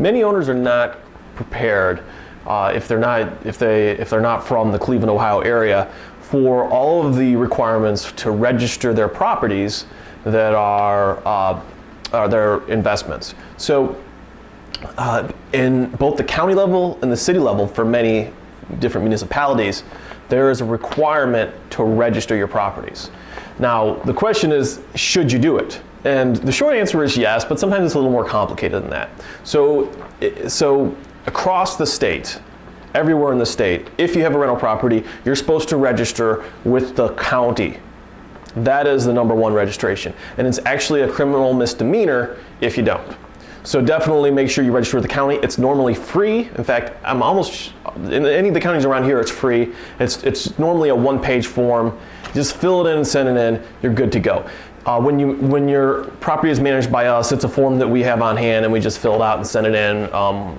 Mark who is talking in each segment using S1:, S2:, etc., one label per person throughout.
S1: many owners are not prepared if they're not from the Cleveland, Ohio area, for all of the requirements to register their properties that are their investments. So in both the county level and the city level, for many different municipalities, there is a requirement to register your properties. Now, the question is, should you do it? And the short answer is yes, but sometimes it's a little more complicated than that. So across the state, everywhere in the state, if you have a rental property, you're supposed to register with the county. That is the #1 registration. And it's actually a criminal misdemeanor if you don't. So definitely make sure you register with the county. It's normally free. In fact, in any of the counties around here, it's free. It's normally a one-page form. Just fill it in and send it in, you're good to go. When your property is managed by us, it's a form that we have on hand and we just fill it out and send it in.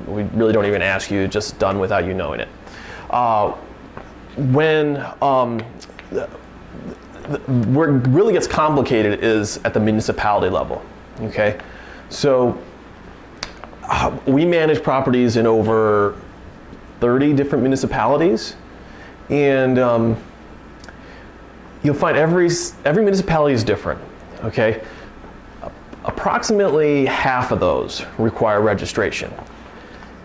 S1: We really don't even ask you, just done without you knowing it. Where it really gets complicated is at the municipality level, okay? So we manage properties in over 30 different municipalities, and you'll find every municipality is different, okay? Approximately half of those require registration.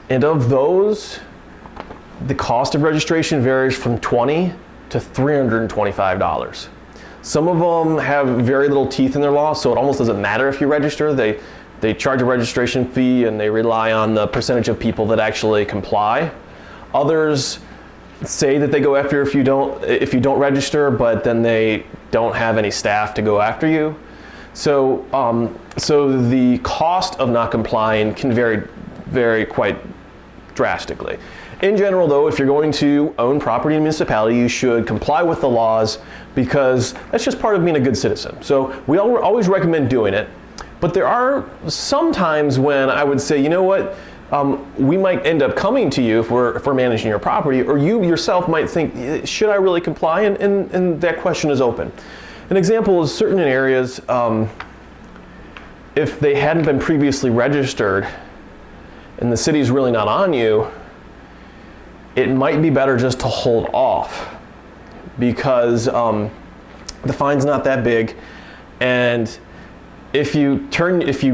S1: And of those, the cost of registration varies from $20 to $325. Some of them have very little teeth in their law, so it almost doesn't matter if you register. They charge a registration fee and they rely on the percentage of people that actually comply. Others say that they go after if you don't register, but then they don't have any staff to go after you. So the cost of not complying can vary quite drastically. In general, though, if you're going to own property in a municipality, you should comply with the laws, because that's just part of being a good citizen. So we always recommend doing it. But there are some times when I would say, you know what, we might end up coming to you if we're managing your property, or you yourself might think, should I really comply? And that question is open. An example is certain areas, if they hadn't been previously registered and the city's really not on you, it might be better just to hold off, because the fine's not that big, and if you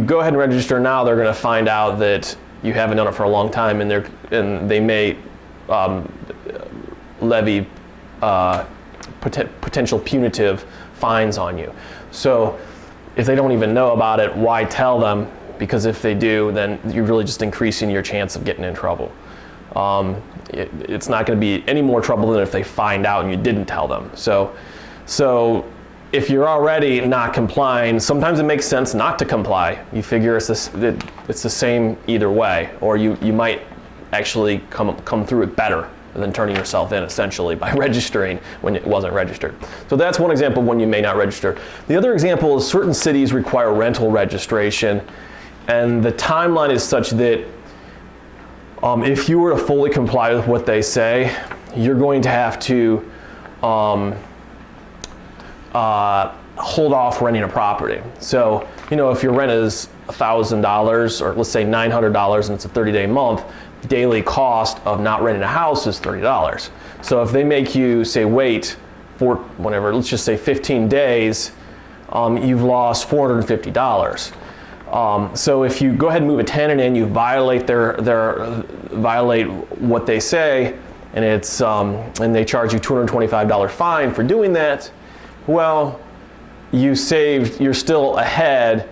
S1: go ahead and register now, they're going to find out that you haven't done it for a long time, and they may levy potential punitive fines on you. So if they don't even know about it, why tell them? Because if they do, then you're really just increasing your chance of getting in trouble. It's not going to be any more trouble than if they find out and you didn't tell them. So if you're already not complying, sometimes it makes sense not to comply. You figure it's the same either way, or you might actually come through it better than turning yourself in, essentially, by registering when it wasn't registered. So that's one example of when you may not register. The other example is certain cities require rental registration, and the timeline is such that if you were to fully comply with what they say, you're going to have to hold off renting a property. So, if your rent is $1,000, or let's say $900, and it's a 30-day month, the daily cost of not renting a house is $30. So if they make you, say, wait for whatever, let's just say 15 days, you've lost $450. So if you go ahead and move a tenant in, you violate violate what they say, and and they charge you $225 fine for doing that. Well, you're still ahead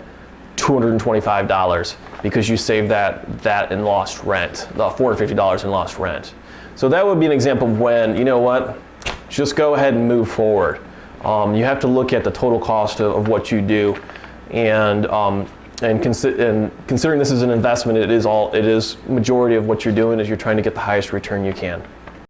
S1: $225 because you saved that in lost rent, the $450 in lost rent. So that would be an example of when, you know what, just go ahead and move forward. You have to look at the total cost of what you do, and considering this is an investment, it is majority of what you're doing is you're trying to get the highest return you can.